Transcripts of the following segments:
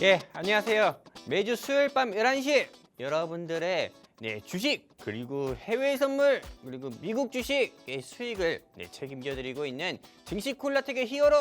예, 안녕하세요. 매주 수요일 밤 11시 여러분들의 주식 그리고 해외 선물 그리고 미국 주식의 수익을 책임져 드리고 있는 증시 콜라텍의 히어로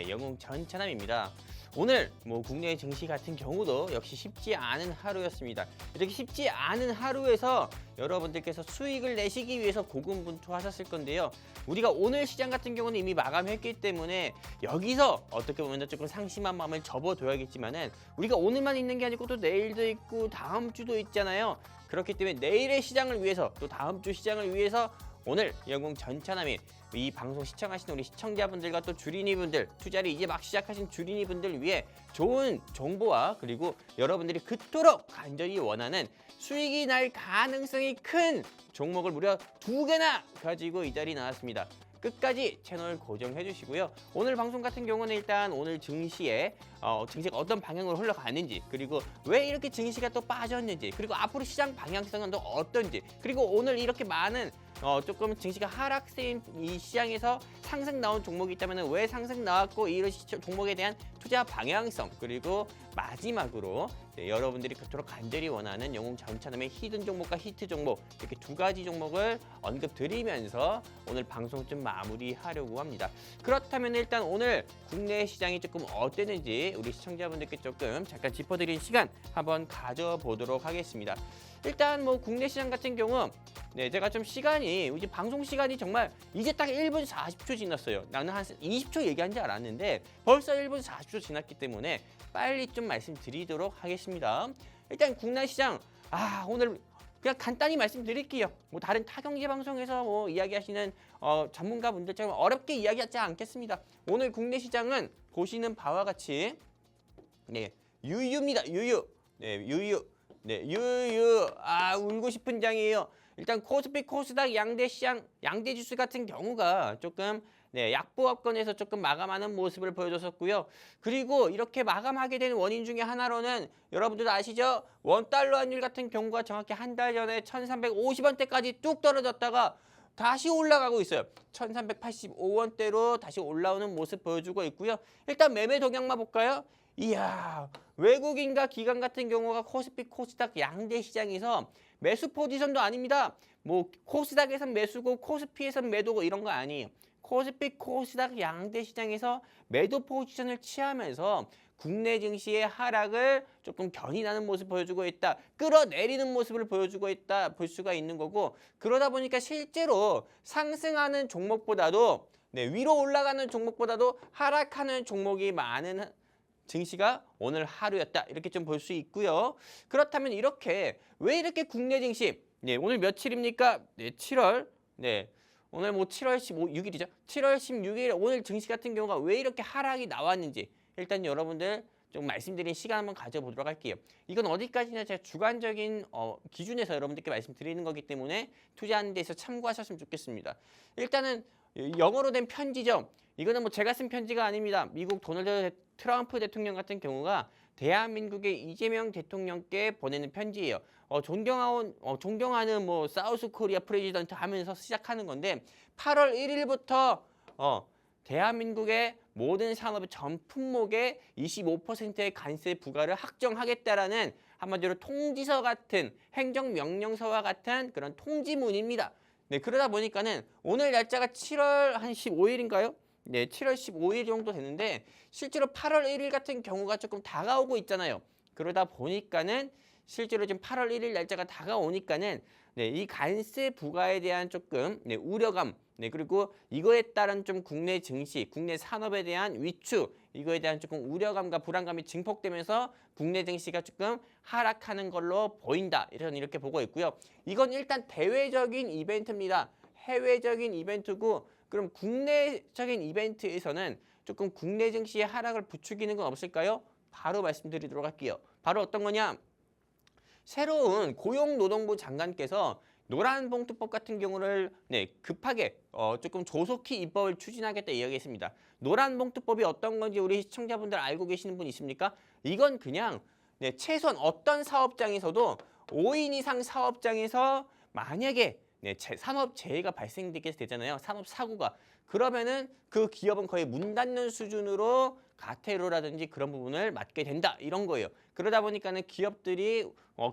영웅 전찬남입니다. 오늘 국내 증시 같은 경우도 역시 쉽지 않은 하루였습니다. 이렇게 쉽지 않은 하루에서 여러분들께서 수익을 내시기 위해서 고군분투하셨을 건데요. 우리가 오늘 시장 같은 경우는 이미 마감했기 때문에 여기서 어떻게 보면 조금 상심한 마음을 접어둬야겠지만은 우리가 오늘만 있는 게 아니고 또 내일도 있고 다음 주도 있잖아요. 그렇기 때문에 내일의 시장을 위해서 또 다음 주 시장을 위해서 오늘 영웅 전찬남이 이 방송 시청하시는 우리 시청자분들과 또 주린이분들, 투자를 이제 막 시작하신 주린이분들 위해 좋은 정보와 그리고 여러분들이 그토록 간절히 원하는 수익이 날 가능성이 큰 종목을 무려 2개나 가지고 이 자리에 나왔습니다. 끝까지 채널 고정해 주시고요. 오늘 방송 같은 경우는 일단 오늘 증시에 증시가 어떤 방향으로 흘러가는지, 그리고 왜 이렇게 증시가 또 빠졌는지, 그리고 앞으로 시장 방향성은 또 어떤지, 그리고 오늘 이렇게 많은 조금 증시가 하락세인 이 시장에서 상승 나온 종목이 있다면 왜 상승 나왔고 이런 종목에 대한 투자 방향성, 그리고 마지막으로 여러분들이 그토록 간절히 원하는 영웅 전찬남의 히든 종목과 히트 종목, 이렇게 2가지 종목을 언급드리면서 오늘 방송 좀 마무리하려고 합니다. 그렇다면 일단 오늘 국내 시장이 조금 어땠는지 우리 시청자분들께 조금 잠깐 짚어드리는 시간 한번 가져보도록 하겠습니다. 일단 국내 시장 같은 경우 제가 좀 시간이 이제 방송 시간이 정말 이제 딱 1분 40초 지났어요. 나는 한 20초 얘기한 줄 알았는데 벌써 1분 40초 지났기 때문에 빨리 좀 말씀드리도록 하겠습니다. 일단 국내 시장 오늘 그냥 간단히 말씀드릴게요. 다른 타경제 방송에서 이야기하시는 전문가분들처럼 어렵게 이야기하지 않겠습니다. 오늘 국내 시장은 보시는 바와 같이 유유입니다. 유유. 유유. 유유. 울고 싶은 장이에요. 일단 코스피, 코스닥 양대 시장, 양대 지수 같은 경우가 조금 약보합권에서 조금 마감하는 모습을 보여줬었고요. 그리고 이렇게 마감하게 된 원인 중에 하나로는 여러분들도 아시죠? 원달러 환율 같은 경우가 정확히 한 달 전에 1350원대까지 뚝 떨어졌다가 다시 올라가고 있어요. 1385원대로 다시 올라오는 모습 보여주고 있고요. 일단 매매 동향만 볼까요? 이야, 외국인과 기관 같은 경우가 코스피, 코스닥 양대 시장에서 매수 포지션도 아닙니다. 코스닥에선 매수고 코스피에선 매도고 이런 거 아니에요. 코스피, 코스닥 양대 시장에서 매도 포지션을 취하면서 국내 증시의 하락을 조금 견인하는 모습 보여주고 있다. 끌어내리는 모습을 보여주고 있다. 볼 수가 있는 거고, 그러다 보니까 실제로 상승하는 종목보다도 위로 올라가는 종목보다도 하락하는 종목이 많은 증시가 오늘 하루였다. 이렇게 좀 볼 수 있고요. 그렇다면 이렇게 왜 이렇게 국내 증시 오늘 며칠입니까? 7월 오늘 7월 16일이죠. 7월 16일 오늘 증시 같은 경우가 왜 이렇게 하락이 나왔는지 일단 여러분들 좀 말씀드린 시간 한번 가져보도록 할게요. 이건 어디까지나 제가 주관적인 기준에서 여러분들께 말씀드리는 거기 때문에 투자하는 데서 참고하셨으면 좋겠습니다. 일단은 영어로 된 편지죠. 이거는 제가 쓴 편지가 아닙니다. 미국 도널드 트럼프 대통령 같은 경우가 대한민국의 이재명 대통령께 보내는 편지예요. 존경하는 사우스 코리아 프레지던트 하면서 시작하는 건데 8월 1일부터 대한민국의 모든 산업의 전 품목의 25%의 관세 부과를 확정하겠다라는 한마디로 통지서 같은 행정명령서와 같은 그런 통지문입니다. 그러다 보니까는 오늘 날짜가 7월 한 15일인가요? 7월 15일 정도 되는데 실제로 8월 1일 같은 경우가 조금 다가오고 있잖아요. 그러다 보니까는 실제로 지금 8월 1일 날짜가 다가오니까는 이 관세 부과에 대한 조금 우려감, 그리고 이거에 따른 좀 국내 증시, 국내 산업에 대한 위축, 이거에 대한 조금 우려감과 불안감이 증폭되면서 국내 증시가 조금 하락하는 걸로 보인다. 이렇게 보고 있고요. 이건 일단 대외적인 이벤트입니다. 해외적인 이벤트고, 그럼 국내적인 이벤트에서는 조금 국내 증시의 하락을 부추기는 건 없을까요? 바로 말씀드리도록 할게요. 바로 어떤 거냐? 새로운 고용노동부 장관께서 노란봉투법 같은 경우를 급하게 조금 조속히 입법을 추진하겠다 이야기했습니다. 노란봉투법이 어떤 건지 우리 시청자분들 알고 계시는 분 있습니까? 이건 그냥 최소한 어떤 사업장에서도 5인 이상 사업장에서 만약에 산업재해가 발생되게 되잖아요. 산업사고가. 그러면은 그 기업은 거의 문 닫는 수준으로 가태료라든지 그런 부분을 맡게 된다 이런 거예요. 그러다 보니까는 기업들이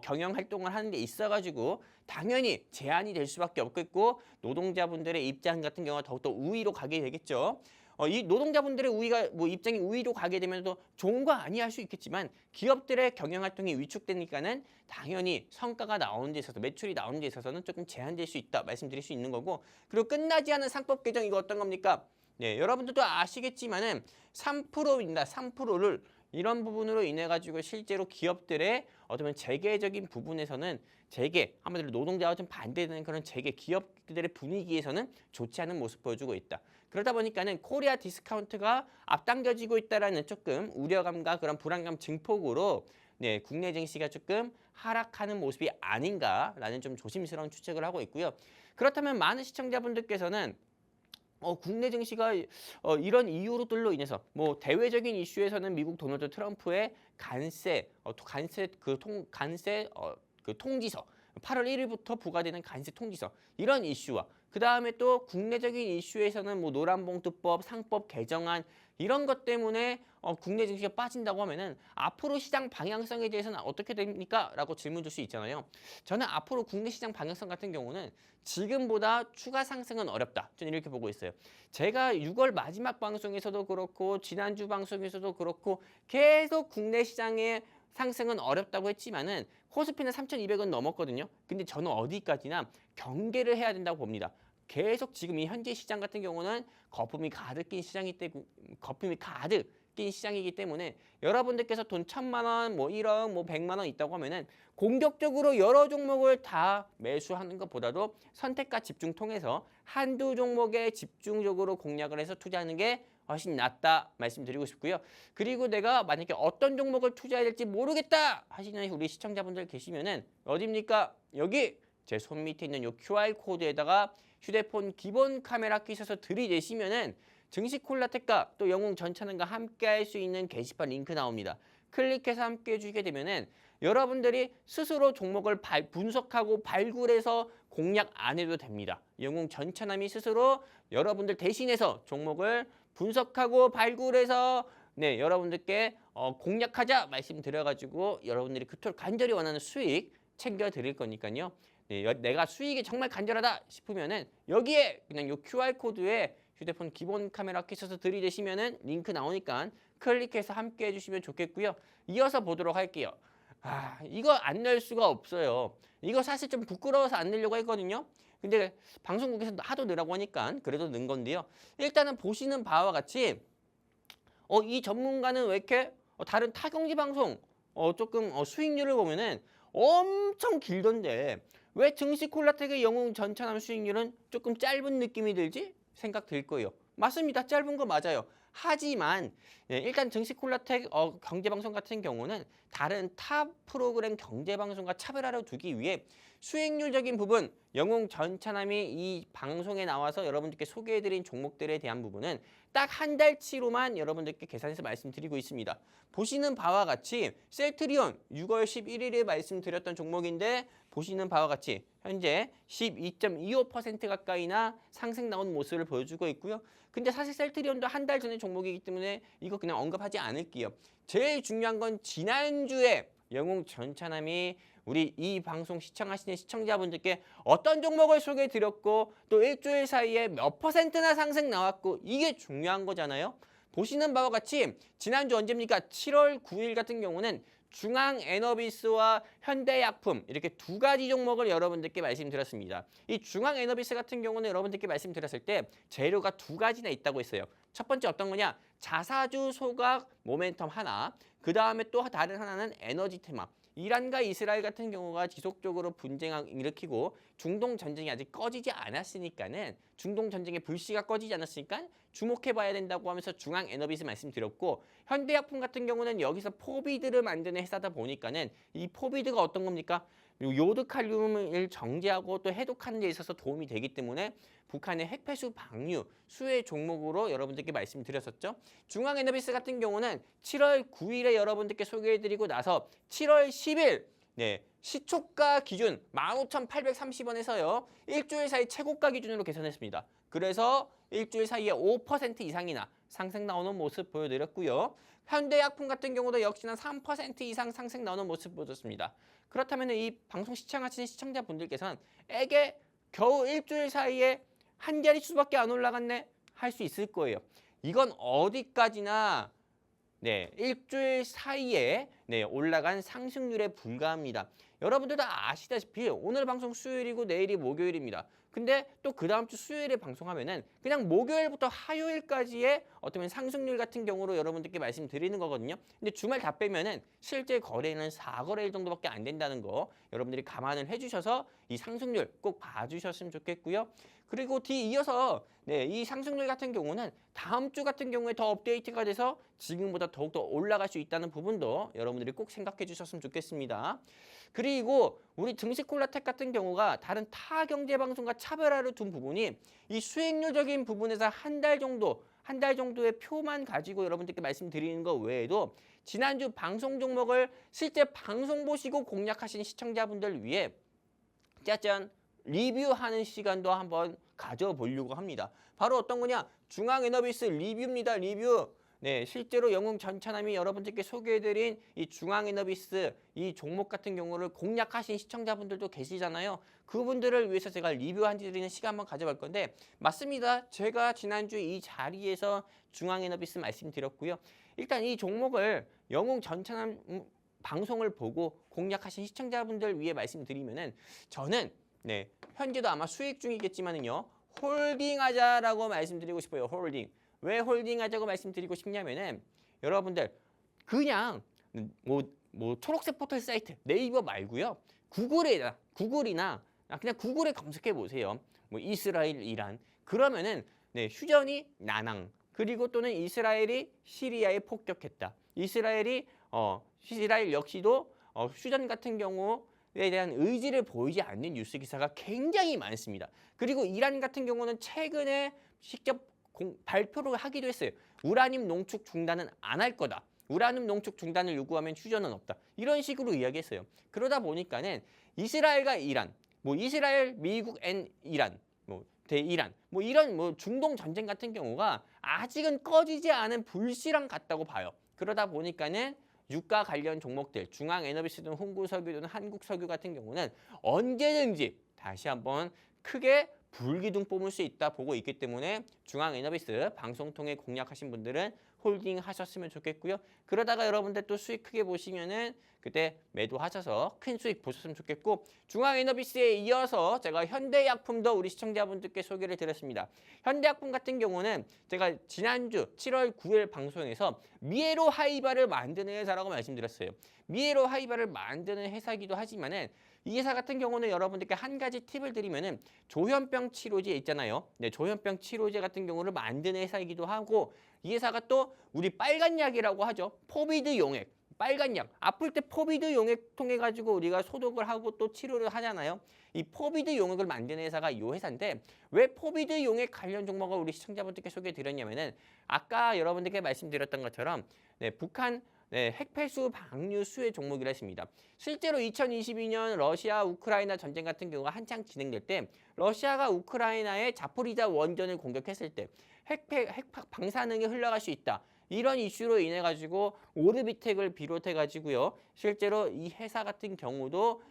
경영 활동을 하는 데 있어가지고 당연히 제한이 될 수밖에 없겠고 노동자분들의 입장 같은 경우가 더욱더 우위로 가게 되겠죠. 이 노동자분들의 우위가 입장이 우위로 가게 되면 또 좋은 거 아니야 할 수 있겠지만 기업들의 경영 활동이 위축되니까는 당연히 성과가 나오는 데 있어서 매출이 나오는 데 있어서는 조금 제한될 수 있다 말씀드릴 수 있는 거고 그리고 끝나지 않은 상법 개정 이거 어떤 겁니까? 네, 여러분들도 아시겠지만은 3%입니다. 3%를 이런 부분으로 인해 가지고 실제로 기업들의 어쩌면 재계적인 부분에서는 재계 한마디로 노동자와 좀 반대되는 그런 재계 기업들의 분위기에서는 좋지 않은 모습 보여주고 있다. 그러다 보니까는 코리아 디스카운트가 앞당겨지고 있다라는 조금 우려감과 그런 불안감 증폭으로 네, 국내 증시가 조금 하락하는 모습이 아닌가라는 좀 조심스러운 추측을 하고 있고요. 그렇다면 많은 시청자분들께서는 국내 증시가 이런 이유로들로 인해서 대외적인 이슈에서는 미국 도널드 트럼프의 관세 통지서 8월 1일부터 부과되는 관세 통지서 이런 이슈와 그 다음에 또 국내적인 이슈에서는 노란봉투법, 상법 개정안 이런 것 때문에 국내 증시가 빠진다고 하면은 앞으로 시장 방향성에 대해서는 어떻게 됩니까? 라고 질문 줄 수 있잖아요. 저는 앞으로 국내 시장 방향성 같은 경우는 지금보다 추가 상승은 어렵다. 저는 이렇게 보고 있어요. 제가 6월 마지막 방송에서도 그렇고 지난주 방송에서도 그렇고 계속 국내 시장의 상승은 어렵다고 했지만은 코스피는 3,200원 넘었거든요. 근데 저는 어디까지나 경계를 해야 된다고 봅니다. 계속 지금 이 현재 시장 같은 경우는 거품이 가득 낀 시장이기 때문에 여러분들께서 돈 1,000만 원, 1억, 100만 원 있다고 하면은 공격적으로 여러 종목을 다 매수하는 것보다도 선택과 집중 통해서 한두 종목에 집중적으로 공략을 해서 투자하는 게 훨씬 낫다 말씀드리고 싶고요. 그리고 내가 만약에 어떤 종목을 투자해야 될지 모르겠다 하시는 우리 시청자분들 계시면은 어디입니까? 여기 제 손 밑에 있는 이 QR 코드에다가 휴대폰 기본 카메라 끼셔서 들이대시면은 증시콜라텍과 또 영웅 전차는과 함께 할 수 있는 게시판 링크 나옵니다. 클릭해서 함께 해주게 되면은 여러분들이 스스로 종목을 분석하고 발굴해서 공략 안 해도 됩니다. 영웅 전차남이 스스로 여러분들 대신해서 종목을 분석하고 발굴해서 네, 여러분들께 공략하자 말씀드려가지고 여러분들이 그토록 간절히 원하는 수익 챙겨드릴 거니까요. 네, 내가 수익이 정말 간절하다 싶으면은 여기에 그냥 요 QR코드에 휴대폰 기본 카메라 켜셔서 들이대시면은 링크 나오니까 클릭해서 함께 해주시면 좋겠고요. 이어서 보도록 할게요. 이거 안 넣을 수가 없어요. 이거 사실 좀 부끄러워서 안 넣으려고 했거든요. 근데 방송국에서 하도 넣으라고 하니까 그래도 넣은 건데요. 일단은 보시는 바와 같이 이 전문가는 왜 이렇게 다른 타경지 방송 조금 수익률을 보면은 엄청 길던데 왜 증시콜라텍의 영웅 전차남 수익률은 조금 짧은 느낌이 들지? 생각 들 거예요. 맞습니다. 짧은 거 맞아요. 하지만 일단 증시콜라텍 경제방송 같은 경우는 다른 타 프로그램 경제방송과 차별화를 두기 위해 수익률적인 부분 영웅 전차남이 이 방송에 나와서 여러분들께 소개해드린 종목들에 대한 부분은 딱 한 달치로만 여러분들께 계산해서 말씀드리고 있습니다. 보시는 바와 같이 셀트리온 6월 11일에 말씀드렸던 종목인데 보시는 바와 같이 현재 12.25% 가까이나 상승 나온 모습을 보여주고 있고요. 근데 사실 셀트리온도 한 달 전의 종목이기 때문에 이거 그냥 언급하지 않을게요. 제일 중요한 건 지난주에 영웅 전차남이 우리 이 방송 시청하시는 시청자분들께 어떤 종목을 소개해드렸고 또 일주일 사이에 몇 %나 상승 나왔고 이게 중요한 거잖아요. 보시는 바와 같이 지난주 언제입니까? 7월 9일 같은 경우는 중앙에너비스와 현대약품 이렇게 두 가지 종목을 여러분들께 말씀드렸습니다. 이 중앙에너비스 같은 경우는 여러분들께 말씀드렸을 때 재료가 두 가지나 있다고 했어요. 첫 번째 어떤 거냐? 자사주 소각 모멘텀 하나, 그 다음에 또 다른 하나는 에너지 테마. 이란과 이스라엘 같은 경우가 지속적으로 분쟁을 일으키고 중동 전쟁이 아직 꺼지지 않았으니까는 중동 전쟁의 불씨가 꺼지지 않았으니까 주목해봐야 된다고 하면서 중앙에너비스 말씀드렸고 현대약품 같은 경우는 여기서 포비드를 만드는 회사다 보니까는 이 포비드가 어떤 겁니까? 요드칼륨을 정제하고 또 해독하는 데 있어서 도움이 되기 때문에 북한의 핵폐수 방류 수혜 종목으로 여러분들께 말씀드렸었죠. 중앙에너비스 같은 경우는 7월 9일에 여러분들께 소개해드리고 나서 7월 10일 시초가 기준 15,830원에서요. 일주일 사이 최고가 기준으로 계산했습니다. 그래서 일주일 사이에 5% 이상이나 상승 나오는 모습 보여드렸고요. 현대약품 같은 경우도 역시나 3% 이상 상승 나오는 모습 보여줬습니다. 그렇다면 이 방송 시청하시는 시청자분들께서는 에게 겨우 일주일 사이에 한 자릿수밖에 안 올라갔네 할 수 있을 거예요. 이건 어디까지나 일주일 사이에 올라간 상승률에 불과합니다. 여러분들 다 아시다시피 오늘 방송 수요일이고 내일이 목요일입니다. 근데 또 그 다음 주 수요일에 방송하면은 그냥 목요일부터 화요일까지의 어떤 상승률 같은 경우로 여러분들께 말씀드리는 거거든요. 근데 주말 다 빼면은 실제 거래는 4거래일 정도밖에 안 된다는 거 여러분들이 감안을 해주셔서 이 상승률 꼭 봐주셨으면 좋겠고요. 그리고 뒤이어서 이 상승률 같은 경우는 다음 주 같은 경우에 더 업데이트가 돼서 지금보다 더욱더 올라갈 수 있다는 부분도 여러분들이 꼭 생각해 주셨으면 좋겠습니다. 그리고 우리 증시콜라텍 같은 경우가 다른 타 경제 방송과 차별화를 둔 부분이 이 수익률적인 부분에서 한 달 정도의 표만 가지고 여러분들께 말씀드리는 것 외에도 지난주 방송 종목을 실제 방송 보시고 공략하신 시청자분들 위해 짜잔 리뷰하는 시간도 한번 가져보려고 합니다. 바로 어떤 거냐? 중앙에너비스 리뷰입니다. 리뷰. 실제로 영웅 전차남이 여러분들께 소개해드린 이 중앙에너비스 이 종목 같은 경우를 공략하신 시청자분들도 계시잖아요. 그분들을 위해서 제가 리뷰해드리는 시간 한번 가져볼 건데 맞습니다. 제가 지난주 이 자리에서 중앙에너비스 말씀드렸고요. 일단 이 종목을 영웅 전차남 방송을 보고 공략하신 시청자분들 위해 말씀드리면은 저는 현재도 아마 수익 중이겠지만은요. 홀딩하자라고 말씀드리고 싶어요. 홀딩. 왜 홀딩하자고 말씀드리고 싶냐면은 여러분들 그냥 뭐 초록색 포털 사이트 네이버 말고요. 구글이나 그냥 구글에 검색해 보세요. 뭐 이스라엘, 이란. 그러면은 휴전이 난항. 그리고 또는 이스라엘이 시리아에 폭격했다. 이스라엘 역시도 휴전 같은 경우에 대한 의지를 보이지 않는 뉴스 기사가 굉장히 많습니다. 그리고 이란 같은 경우는 최근에 직접 발표를 하기도 했어요. 우라늄 농축 중단은 안 할 거다. 우라늄 농축 중단을 요구하면 휴전은 없다. 이런 식으로 이야기했어요. 그러다 보니까는 이스라엘과 이란, 이스라엘, 미국, 이란, 대이란, 이런 중동 전쟁 같은 경우가 아직은 꺼지지 않은 불씨랑 같다고 봐요. 그러다 보니까는 유가 관련 종목들, 중앙에너비스든 홍구석유든 한국석유 같은 경우는 언제든지 다시 한번 크게 불기둥 뿜을 수 있다 보고 있기 때문에 중앙에너비스 방송 통해 공략하신 분들은 홀딩 하셨으면 좋겠고요. 그러다가 여러분들 또 수익 크게 보시면은 그때 매도하셔서 큰 수익 보셨으면 좋겠고 중앙에너비스에 이어서 제가 현대약품도 우리 시청자분들께 소개를 드렸습니다. 현대약품 같은 경우는 제가 지난주 7월 9일 방송에서 미에로 하이바를 만드는 회사라고 말씀드렸어요. 미에로 하이바를 만드는 회사이기도 하지만은 이 회사 같은 경우는 여러분들께 한 가지 팁을 드리면은 조현병 치료제 있잖아요. 조현병 치료제 같은 경우를 만드는 회사이기도 하고 이 회사가 또 우리 빨간 약이라고 하죠. 포비드 용액, 빨간 약. 아플 때 포비드 용액 통해 가지고 우리가 소독을 하고 또 치료를 하잖아요. 이 포비드 용액을 만드는 회사가 이 회사인데 왜 포비드 용액 관련 종목을 우리 시청자분들께 소개해 드렸냐면은 아까 여러분들께 말씀드렸던 것처럼 북한 핵폐수 방류 수혜 종목이라 했습니다. 실제로 2022년 러시아 우크라이나 전쟁 같은 경우가 한창 진행될 때 러시아가 우크라이나의 자포리자 원전을 공격했을 때 핵 방사능이 흘러갈 수 있다. 이런 이슈로 인해 가지고 오르비텍을 비롯해 가지고요. 실제로 이 회사 같은 경우도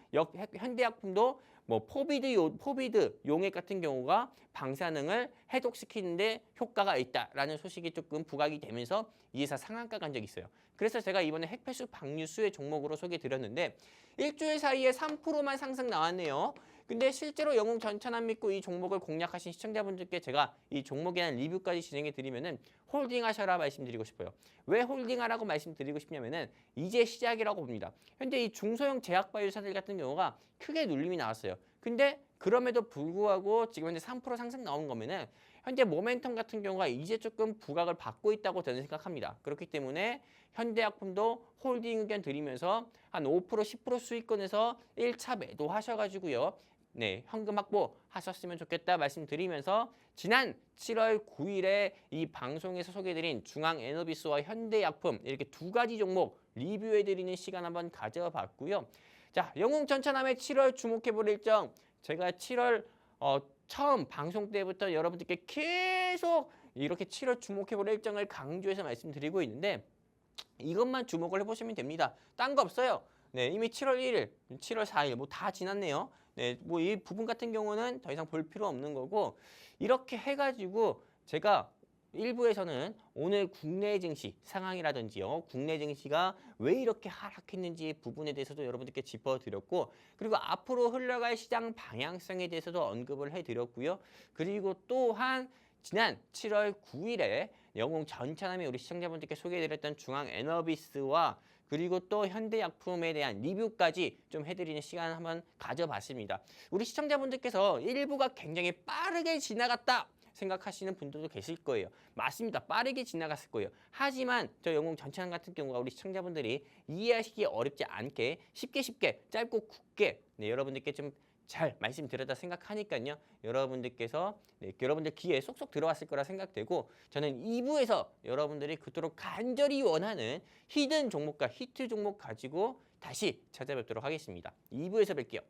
현대약품도 포비드 용액 같은 경우가 방사능을 해독시키는데 효과가 있다라는 소식이 조금 부각이 되면서 이 회사 상한가 간 적이 있어요. 그래서 제가 이번에 핵폐수 방류 수혜 종목으로 소개드렸는데 일주일 사이에 3%만 상승 나왔네요. 근데 실제로 영웅 전차남 믿고 이 종목을 공략하신 시청자분들께 제가 이 종목에 대한 리뷰까지 진행해 드리면은 홀딩하셔라 말씀드리고 싶어요. 왜 홀딩하라고 말씀드리고 싶냐면은 이제 시작이라고 봅니다. 현재 이 중소형 제약바이오 회사들 같은 경우가 크게 눌림이 나왔어요. 근데 그럼에도 불구하고 지금 현재 3% 상승 나온 거면은 현재 모멘텀 같은 경우가 이제 조금 부각을 받고 있다고 저는 생각합니다. 그렇기 때문에 현대약품도 홀딩 의견 드리면서 한 5% 10% 수익권에서 1차 매도하셔가지고요. 현금 확보 하셨으면 좋겠다 말씀드리면서 지난 7월 9일에 이 방송에서 소개해드린 중앙에너비스와 현대약품 이렇게 두 가지 종목 리뷰해드리는 시간 한번 가져봤고요. 자, 영웅 전차남의 7월 주목해볼 일정 제가 7월 처음 방송 때부터 여러분들께 계속 이렇게 7월 주목해볼 일정을 강조해서 말씀드리고 있는데 이것만 주목을 해보시면 됩니다. 딴 거 없어요. 네, 이미 7월 1일, 7월 4일 뭐 다 지났네요. 네, 뭐 이 부분 같은 경우는 더 이상 볼 필요 없는 거고 이렇게 해가지고 제가 일부에서는 오늘 국내 증시 상황이라든지요, 국내 증시가 왜 이렇게 하락했는지 부분에 대해서도 여러분들께 짚어드렸고 그리고 앞으로 흘러갈 시장 방향성에 대해서도 언급을 해드렸고요. 그리고 또한 지난 7월 9일에 영웅 전차남이 우리 시청자분들께 소개해드렸던 중앙에너비스와 그리고 또 현대약품에 대한 리뷰까지 좀 해드리는 시간을 한번 가져봤습니다. 우리 시청자분들께서 일부가 굉장히 빠르게 지나갔다 생각하시는 분들도 계실 거예요. 맞습니다. 빠르게 지나갔을 거예요. 하지만 저 영웅 전차남 같은 경우가 우리 시청자분들이 이해하시기 어렵지 않게 쉽게 짧고 굵게 여러분들께 좀 잘 말씀드렸다 생각하니까요. 여러분들께서 여러분들 귀에 쏙쏙 들어왔을 거라 생각되고 저는 2부에서 여러분들이 그토록 간절히 원하는 히든 종목과 히트 종목 가지고 다시 찾아뵙도록 하겠습니다. 2부에서 뵐게요.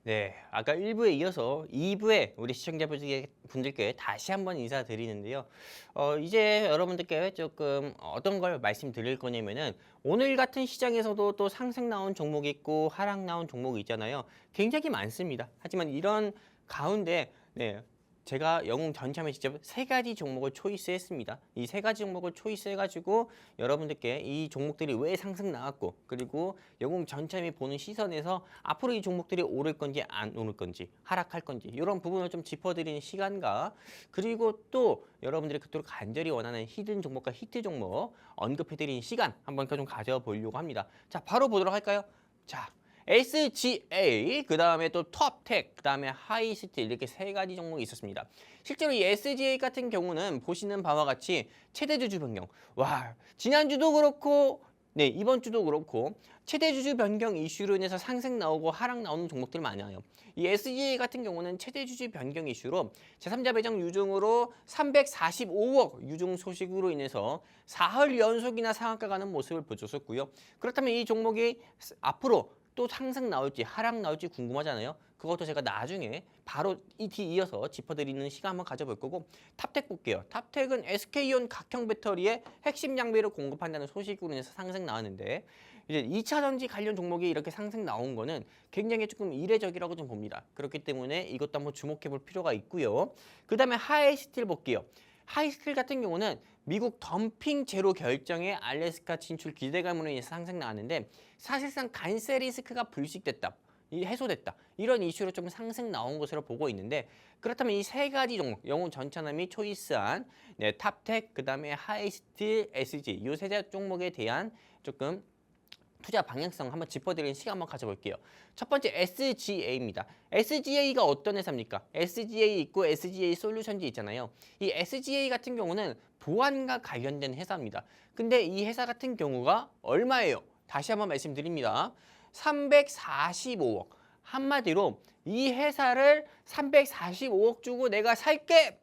네, 아까 1부에 이어서 2부에 우리 시청자분들께 다시 한번 인사드리는데요. 이제 여러분들께 조금 어떤 걸 말씀드릴 거냐면은 오늘 같은 시장에서도 또 상승 나온 종목이 있고 하락 나온 종목이 있잖아요. 굉장히 많습니다. 하지만 이런 가운데 제가 영웅 전참에 직접 3가지 종목을 초이스했습니다. 이 3가지 종목을 초이스해가지고 여러분들께 이 종목들이 왜 상승 나왔고 그리고 영웅 전참이 보는 시선에서 앞으로 이 종목들이 오를 건지 안 오를 건지 하락할 건지 이런 부분을 좀 짚어드리는 시간과 그리고 또 여러분들이 그토록 간절히 원하는 히든 종목과 히트 종목 언급해드리는 시간 한번 좀 가져보려고 합니다. 자, 바로 보도록 할까요? 자. SGA, 그 다음에 또 톱텍, 그 다음에 하이스틸 이렇게 3가지 종목이 있었습니다. 실제로 이 SGA 같은 경우는 보시는 바와 같이 최대 주주 변경. 와, 지난주도 그렇고 이번 주도 그렇고 최대 주주 변경 이슈로 인해서 상승 나오고 하락 나오는 종목들 많아요. 이 SGA 같은 경우는 최대 주주 변경 이슈로 제3자 배정 유증으로 345억 유증 소식으로 인해서 4흘 연속이나 상한가 가는 모습을 보여줬었고요. 그렇다면 이 종목이 앞으로 또 상승 나올지 하락 나올지 궁금하잖아요. 그것도 제가 나중에 바로 이어서 짚어드리는 시간 한번 가져볼 거고 탑텍 볼게요. 탑텍은 SK온 각형 배터리의 핵심 장비를 공급한다는 소식으로 인해서 상승 나왔는데 이제 2차 전지 관련 종목이 이렇게 상승 나온 거는 굉장히 조금 이례적이라고 좀 봅니다. 그렇기 때문에 이것도 한번 주목해 볼 필요가 있고요. 그 다음에 하이스틸 볼게요. 하이스틸 같은 경우는 미국 덤핑 제로 결정에 알래스카 진출 기대감으로 인해서 상승 나왔는데 사실상 관세 리스크가 불식됐다. 해소됐다. 이런 이슈로 좀 상승 나온 것으로 보고 있는데 그렇다면 이 세 가지 종목, 영웅 전차남이 초이스한 네, 탑텍, 그다음에 하이스트, SG 이 세 종목에 대한 조금 투자 방향성 한번 짚어드리는 시간 한번 가져볼게요. 첫 번째 SGA입니다. SGA가 어떤 회사입니까? SGA 있고 SGA 솔루션즈 있잖아요. 이 SGA 같은 경우는 보안과 관련된 회사입니다. 근데 이 회사 같은 경우가 얼마예요? 다시 한번 말씀드립니다. 345억. 한마디로 이 회사를 345억 주고 내가 살게.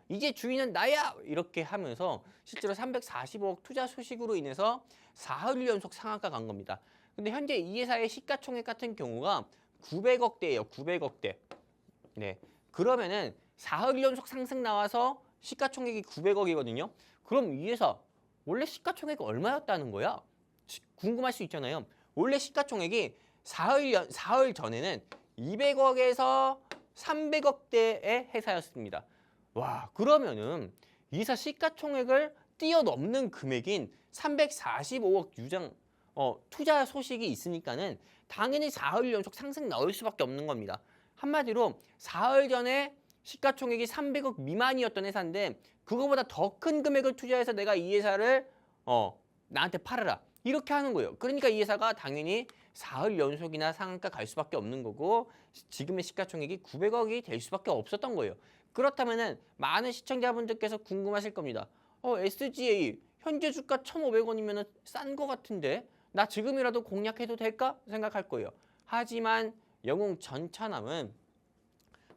이제 주인은 나야! 이렇게 하면서 실제로 345억 투자 소식으로 인해서 4흘 연속 상한가 간 겁니다. 근데 현재 이 회사의 시가총액 같은 경우가 900억대예요. 900억대. 네. 그러면은 4흘 연속 상승 나와서 시가총액이 900억이거든요. 그럼 이 회사 원래 시가총액이 얼마였다는 거야? 궁금할 수 있잖아요. 원래 시가총액이 4흘 전에는 200억에서 300억대의 회사였습니다. 와, 그러면은 이 회사 시가총액을 뛰어넘는 금액인 345억 투자 소식이 있으니까는 당연히 4흘 연속 상승 나올 수밖에 없는 겁니다. 한마디로 4흘 전에 시가총액이 300억 미만이었던 회사인데 그거보다 더 큰 금액을 투자해서 내가 이 회사를 나한테 팔아라. 이렇게 하는 거예요. 그러니까 이 회사가 당연히 4흘 연속이나 상한가 갈 수밖에 없는 거고 지금의 시가총액이 900억이 될 수밖에 없었던 거예요. 그렇다면은 많은 시청자분들께서 궁금하실 겁니다. SGA 현재 주가 1,500원이면 싼 거 같은데 나 지금이라도 공략해도 될까? 생각할 거예요. 하지만 영웅 전차남은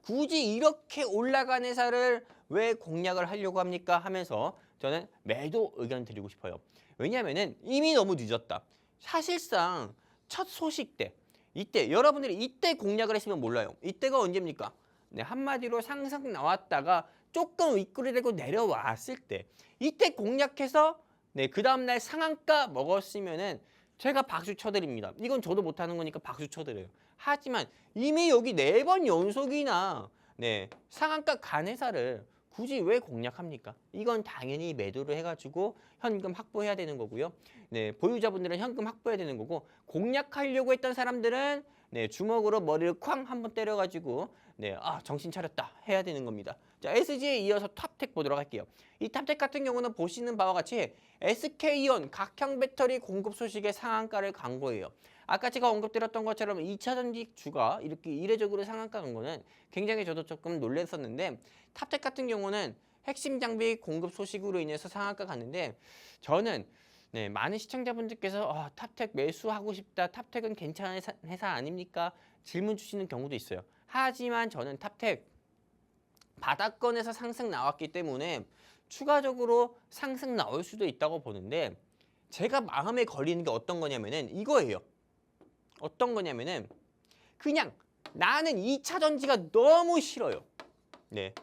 굳이 이렇게 올라간 회사를 왜 공략을 하려고 합니까? 하면서 저는 매도 의견 드리고 싶어요. 왜냐하면 이미 너무 늦었다. 사실상 첫 소식 때 이때 여러분들이 이때 공략을 했으면 몰라요. 이때가 언제입니까? 네, 한마디로 상승 나왔다가 조금 윗꼬리되고 내려왔을 때 이때 공략해서 네, 그 다음날 상한가 먹었으면은 제가 박수 쳐드립니다. 이건 저도 못하는 거니까 박수 쳐드려요. 하지만 이미 여기 4번 연속이나 네, 상한가 간 회사를 굳이 왜 공략합니까? 이건 당연히 매도를 해가지고 현금 확보해야 되는 거고요. 네, 보유자분들은 현금 확보해야 되는 거고 공략하려고 했던 사람들은 네, 주먹으로 머리를 쾅 한번 때려가지고 네, 정신 차렸다 해야 되는 겁니다. 자, SG에 이어서 탑텍 보도록 할게요. 이 탑텍 같은 경우는 보시는 바와 같이 SK이온 각형 배터리 공급 소식의 상한가를 간 거예요. 아까 제가 언급드렸던 것처럼 2차 전지 주가 이렇게 이례적으로 상한가 간 거는 굉장히 저도 조금 놀랐었는데 탑텍 같은 경우는 핵심 장비 공급 소식으로 인해서 상한가 갔는데 저는 네, 많은 시청자분들께서 탑텍 매수하고 싶다. 탑텍은 괜찮은 회사 아닙니까? 질문 주시는 경우도 있어요. 하지만 저는 탑텍 바닥권에서 상승 나왔기 때문에 추가적으로 상승 나올 수도 있다고 보는데 제가 마음에 걸리는 게 어떤 거냐면은 이거예요. 어떤 거냐면은 그냥 나는 2차 전지가 너무 싫어요. 네.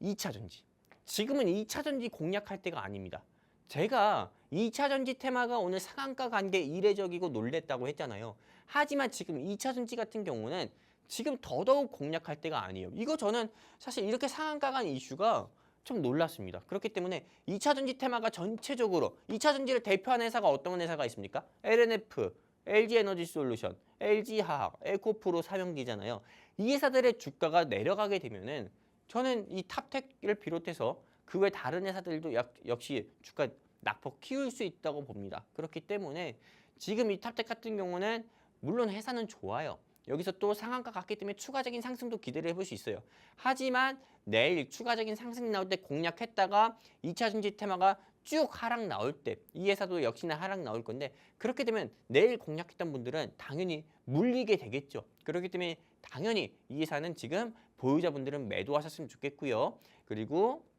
2차 전지. 지금은 2차 전지 공략할 때가 아닙니다. 제가 2차 전지 테마가 오늘 상한가 간 게 이례적이고 놀랬다고 했잖아요. 하지만 지금 2차 전지 같은 경우는 지금 더더욱 공략할 때가 아니에요. 이거 저는 사실 이렇게 상한가 간 이슈가 좀 놀랐습니다. 그렇기 때문에 2차 전지 테마가 전체적으로 2차 전지를 대표하는 회사가 어떤 회사가 있습니까? LNF, LG에너지솔루션, LG화학, 에코프로, 삼영기잖아요. 이 회사들의 주가가 내려가게 되면은 저는 이 탑텍을 비롯해서 그 외 다른 회사들도 역시 주가 낙폭 키울 수 있다고 봅니다. 그렇기 때문에 지금 이 탑텍 같은 경우는 물론 회사는 좋아요. 여기서 또 상한가 갔기 때문에 추가적인 상승도 기대를 해볼 수 있어요. 하지만 내일 추가적인 상승 나올 때 공략했다가 2차 전지 테마가 쭉 하락 나올 때 이 회사도 역시나 하락 나올 건데 그렇게 되면 내일 공략했던 분들은 당연히 물리게 되겠죠. 그렇기 때문에 당연히 이 회사는 지금 보유자분들은 매도하셨으면 좋겠고요. 그리고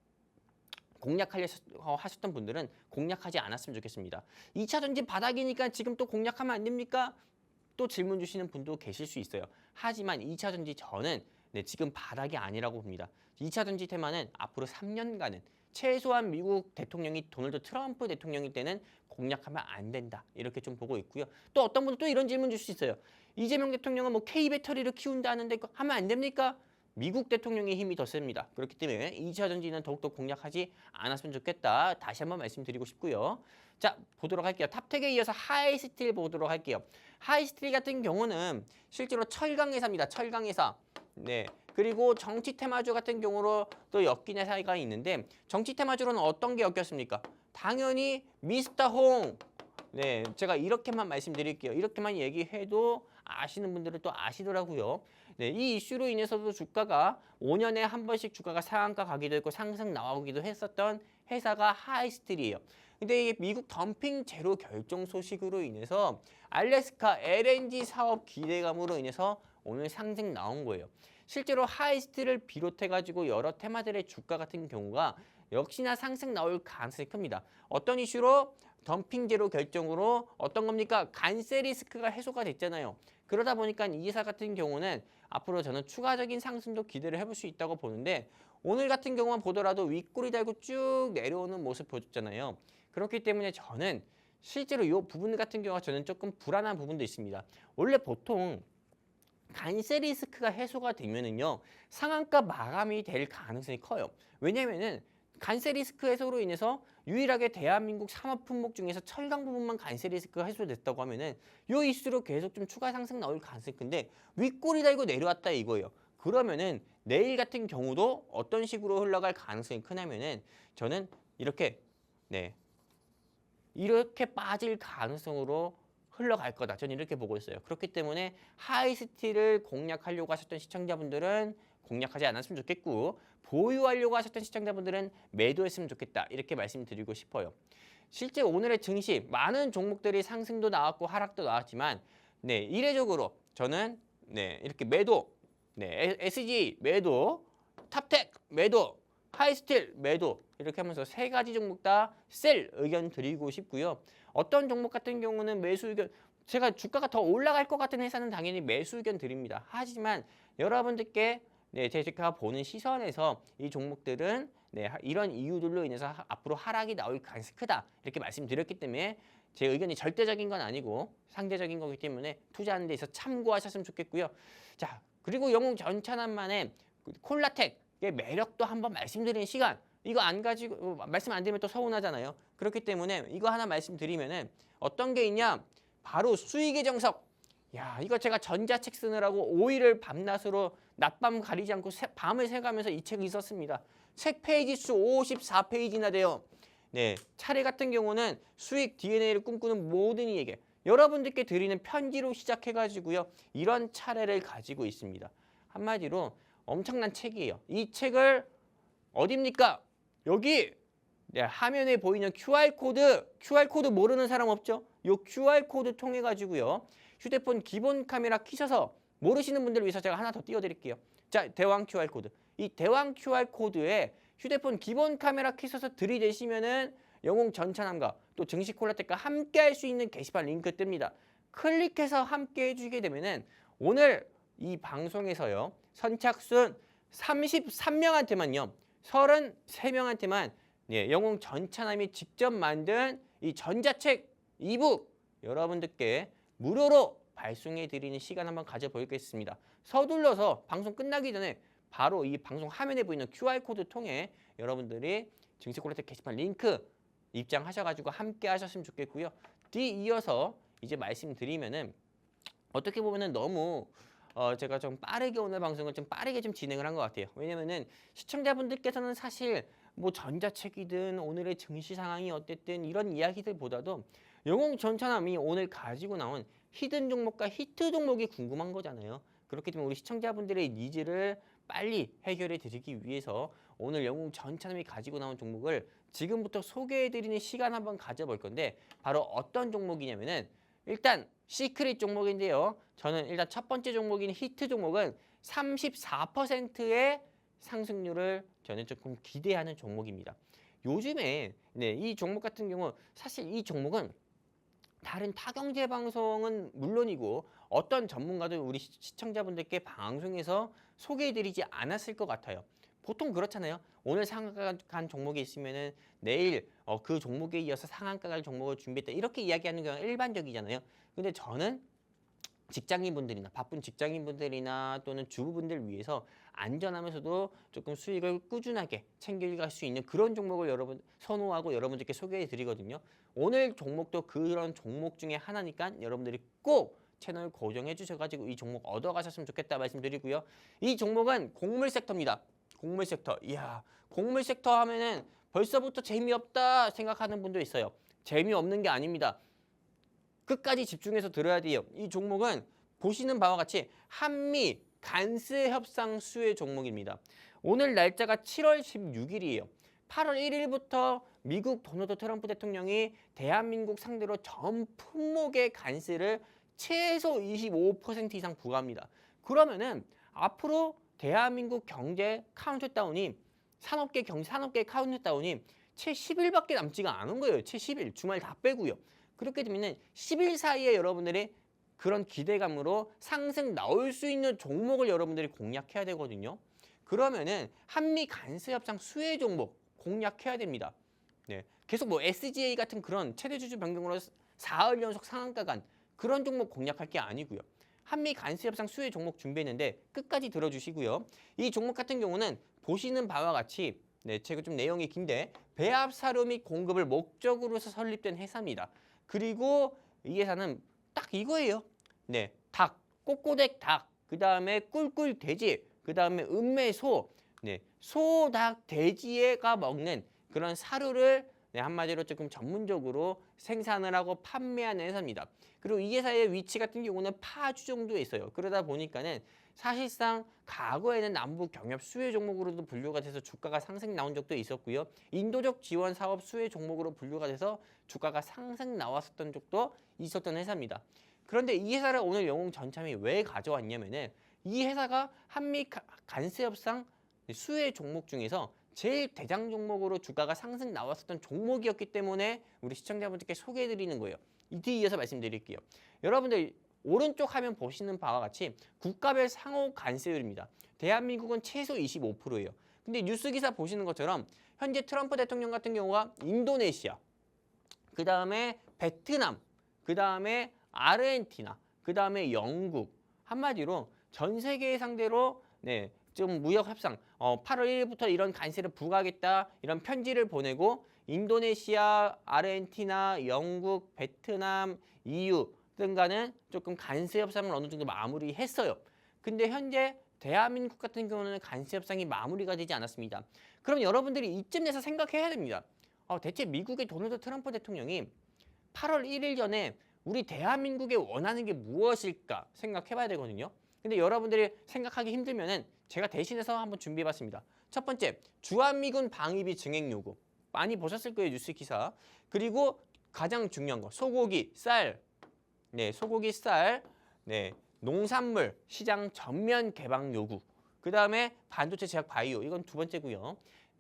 공략하셨던 분들은 공략하지 않았으면 좋겠습니다. 2차 전지 바닥이니까 지금 또 공략하면 안 됩니까? 또 질문 주시는 분도 계실 수 있어요. 하지만 2차 전지 저는 지금 바닥이 아니라고 봅니다. 2차 전지 테마는 앞으로 3년간은 최소한 미국 대통령이 도널드 트럼프 대통령일 때는 공략하면 안 된다. 이렇게 좀 보고 있고요. 또 어떤 분도 또 이런 질문 줄 수 있어요. 이재명 대통령은 뭐 K배터리를 키운다는데 하면 안 됩니까? 미국 대통령의 힘이 더 셉니다. 그렇기 때문에 2차 전지는 더욱더 공략하지 않았으면 좋겠다. 다시 한번 말씀드리고 싶고요. 자, 보도록 할게요. 탑텍에 이어서 하이스틸 보도록 할게요. 하이스틸 같은 경우는 실제로 철강 회사입니다. 철강 회사. 네. 그리고 정치 테마주 같은 경우로 또 엮인 회사가 있는데 정치 테마주로는 어떤 게 엮였습니까? 당연히 미스터 홍. 네, 제가 이렇게만 말씀드릴게요. 이렇게만 얘기해도 아시는 분들은 또 아시더라고요. 네, 이 이슈로 인해서도 주가가 5년에 한 번씩 주가가 상한가 가기도 했고 상승 나오기도 했었던 회사가 하이스틸이에요. 근데 이게 미국 덤핑 제로 결정 소식으로 인해서 알래스카 LNG 사업 기대감으로 인해서 오늘 상승 나온 거예요. 실제로 하이스틸을 비롯해가지고 여러 테마들의 주가 같은 경우가 역시나 상승 나올 가능성이 큽니다. 어떤 이슈로? 덤핑 제로 결정으로 어떤 겁니까? 관세 리스크가 해소가 됐잖아요. 그러다 보니까 이 회사 같은 경우는 앞으로 저는 추가적인 상승도 기대를 해볼 수 있다고 보는데 오늘 같은 경우만 보더라도 윗꼬리 달고 쭉 내려오는 모습 보였잖아요. 그렇기 때문에 저는 실제로 이 부분 같은 경우가 저는 조금 불안한 부분도 있습니다. 원래 보통 관세 리스크가 해소가 되면은요 상한가 마감이 될 가능성이 커요. 왜냐면은 관세 리스크 해소로 인해서 유일하게 대한민국 산업 품목 중에서 철강 부분만 관세 리스크가 해소됐다고 하면은 요 이슈로 계속 좀 추가 상승 나올 가능성이 큰데 윗꼬리 달고 내려왔다 이거예요. 그러면은 내일 같은 경우도 어떤 식으로 흘러갈 가능성이 크냐면은 저는 이렇게 이렇게 빠질 가능성으로 흘러갈 거다. 저는 이렇게 보고 있어요. 그렇기 때문에 하이스틸을 공략하려고 하셨던 시청자분들은 공략하지 않았으면 좋겠고 보유하려고 하셨던 시청자분들은 매도했으면 좋겠다. 이렇게 말씀드리고 싶어요. 실제 오늘의 증시 많은 종목들이 상승도 나왔고 하락도 나왔지만 이례적으로 저는 이렇게 매도, SG 매도, 탑텍 매도, 하이스틸 매도 이렇게 하면서 세 가지 종목 다 셀 의견 드리고 싶고요. 어떤 종목 같은 경우는 매수 의견 제가 주가가 더 올라갈 것 같은 회사는 당연히 매수 의견 드립니다. 하지만 여러분들께 제가 보는 시선에서 이 종목들은 이런 이유들로 인해서 앞으로 하락이 나올 가능성이 크다 이렇게 말씀드렸기 때문에 제 의견이 절대적인 건 아니고 상대적인 거기 때문에 투자하는 데 있어서 참고하셨으면 좋겠고요. 자, 그리고 영웅 전찬환만의 콜라텍의 매력도 한번 말씀드리는 시간. 이거 안 가지고 말씀 안 드리면 또 서운하잖아요. 그렇기 때문에 이거 하나 말씀드리면은 어떤 게 있냐? 바로 수익의 정석. 야, 이거 제가 전자책 쓰느라고 5일을 밤낮으로 낮밤 가리지 않고 밤을 새가면서 이 책이 있었습니다. 책 페이지 수 54페이지나 돼요. 차례 같은 경우는 수익 DNA를 꿈꾸는 모든 이에게 여러분들께 드리는 편지로 시작해가지고요. 이런 차례를 가지고 있습니다. 한마디로 엄청난 책이에요. 이 책을 어디입니까? 여기 화면에 보이는 QR코드 모르는 사람 없죠? 이 QR코드 통해 가지고요. 휴대폰 기본 카메라 키셔서 모르시는 분들을 위해서 제가 하나 더 띄워드릴게요. 자, 대왕 QR코드. 이 대왕 QR코드에 휴대폰 기본 카메라 키셔서 들이대시면은 영웅 전찬환과 또 증시 콜라텍과 함께 할 수 있는 게시판 링크 뜹니다. 클릭해서 함께 해주게 되면은 오늘 이 방송에서요. 선착순 33명한테만요. 33명한테만 영웅 전찬환이 직접 만든 이 전자책 이북 여러분들께 무료로 발송해드리는 시간 한번 가져보겠습니다. 서둘러서 방송 끝나기 전에 바로 이 방송 화면에 보이는 QR코드 통해 여러분들이 증시 콜라텍 게시판 링크 입장하셔가지고 함께 하셨으면 좋겠고요. 뒤이어서 이제 말씀드리면은 어떻게 보면은 너무 제가 좀 빠르게 오늘 방송을 좀 빠르게 좀 진행을 한 것 같아요. 왜냐면은 시청자분들께서는 사실 뭐 전자책이든 오늘의 증시 상황이 어땠든 이런 이야기들보다도 영웅 전찬환이 오늘 가지고 나온 히든 종목과 히트 종목이 궁금한 거잖아요. 그렇기 때문에 우리 시청자분들의 니즈를 빨리 해결해 드리기 위해서 오늘 영웅 전찬환이 가지고 나온 종목을 지금부터 소개해 드리는 시간 한번 가져볼 건데 바로 어떤 종목이냐면은 일단 시크릿 종목인데요. 저는 일단 첫 번째 종목인 히트 종목은 34%의 상승률을 저는 조금 기대하는 종목입니다. 요즘에 이 종목 같은 경우 사실 이 종목은 다른 타경제 방송은 물론이고 어떤 전문가들 우리 시청자분들께 방송에서 소개해드리지 않았을 것 같아요. 보통 그렇잖아요. 오늘 상한가 간 종목이 있으면은 내일 그 종목에 이어서 상한가 갈 종목을 준비했다 이렇게 이야기하는 경우가 일반적이잖아요. 근데 저는 직장인분들이나 바쁜 직장인분들이나 또는 주부분들 위해서 안전하면서도 조금 수익을 꾸준하게 챙겨갈 수 있는 그런 종목을 여러분 선호하고 여러분들께 소개해 드리거든요. 오늘 종목도 그런 종목 중에 하나니까 여러분들이 꼭 채널 고정해 주셔가지고 이 종목 얻어가셨으면 좋겠다 말씀드리고요. 이 종목은 곡물 섹터입니다. 곡물 섹터. 이야, 곡물 섹터 하면은 벌써부터 재미없다 생각하는 분도 있어요. 재미없는 게 아닙니다. 끝까지 집중해서 들어야 돼요. 이 종목은 보시는 바와 같이 한미 간스 협상 수혜 종목입니다. 오늘 날짜가 7월 16일이에요. 8월 1일부터 미국 도널드 트럼프 대통령이 대한민국 상대로 전 품목의 간세를 최소 25% 이상 부과합니다. 그러면은 앞으로 대한민국 경제 카운트다운이 산업계 카운트다운이 채 10일밖에 남지가 않은 거예요. 채 10일, 주말 다 빼고요. 그렇게 되면 10일 사이에 여러분들이 그런 기대감으로 상승 나올 수 있는 종목을 여러분들이 공략해야 되거든요. 그러면은 한미 간세 협상 수혜 종목 공략해야 됩니다. 네, 계속 뭐 SGA 같은 그런 최대 주주 변경으로 4일 연속 상한가 간 그런 종목 공략할 게 아니고요. 한미 간세 협상 수혜 종목 준비했는데 끝까지 들어주시고요. 이 종목 같은 경우는 보시는 바와 같이 제가 좀 내용이 긴데 배합 사료 및 공급을 목적으로 해서 설립된 회사입니다. 그리고 이 회사는 딱 이거예요. 네, 닭, 꼬꼬댁 닭, 그 다음에 꿀꿀 돼지, 그 다음에 음매소, 소, 닭, 돼지가 먹는 그런 사료를 한마디로 조금 전문적으로 생산을 하고 판매하는 회사입니다. 그리고 이 회사의 위치 같은 경우는 파주 정도에 있어요. 그러다 보니까는 사실상 과거에는 남북 경협 수혜 종목으로도 분류가 돼서 주가가 상승 나온 적도 있었고요. 인도적 지원 사업 수혜 종목으로 분류가 돼서 주가가 상승 나왔었던 적도 있었던 회사입니다. 그런데 이 회사를 오늘 영웅 전참이 왜 가져왔냐면은 이 회사가 한미 간세 협상 수혜 종목 중에서 제일 대장 종목으로 주가가 상승 나왔었던 종목이었기 때문에 우리 시청자분들께 소개해드리는 거예요. 이어서 말씀드릴게요. 여러분들 오른쪽 화면 보시는 바와 같이 국가별 상호 간세율입니다. 대한민국은 최소 25%예요. 근데 뉴스 기사 보시는 것처럼 현재 트럼프 대통령 같은 경우가 인도네시아, 그 다음에 베트남, 그 다음에 아르헨티나, 그 다음에 영국, 한마디로 전 세계 상대로 좀 무역 협상 8월 1일부터 이런 간세를 부과하겠다 이런 편지를 보내고 인도네시아, 아르헨티나, 영국, 베트남, EU 등과는 조금 간세 협상을 어느 정도 마무리했어요. 근데 현재 대한민국 같은 경우는 간세 협상이 마무리가 되지 않았습니다. 그럼 여러분들이 이쯤 돼서 생각해야 됩니다. 대체 미국의 도널드 트럼프 대통령이 8월 1일 전에 우리 대한민국에 원하는 게 무엇일까 생각해봐야 되거든요. 근데 여러분들이 생각하기 힘들면은 제가 대신해서 한번 준비해봤습니다. 첫 번째, 주한미군 방위비 증액 요구. 많이 보셨을 거예요, 뉴스 기사. 그리고 가장 중요한 거, 소고기, 쌀, 소고기, 쌀, 농산물 시장 전면 개방 요구. 그 다음에 반도체 제약 바이오, 이건 두 번째고요.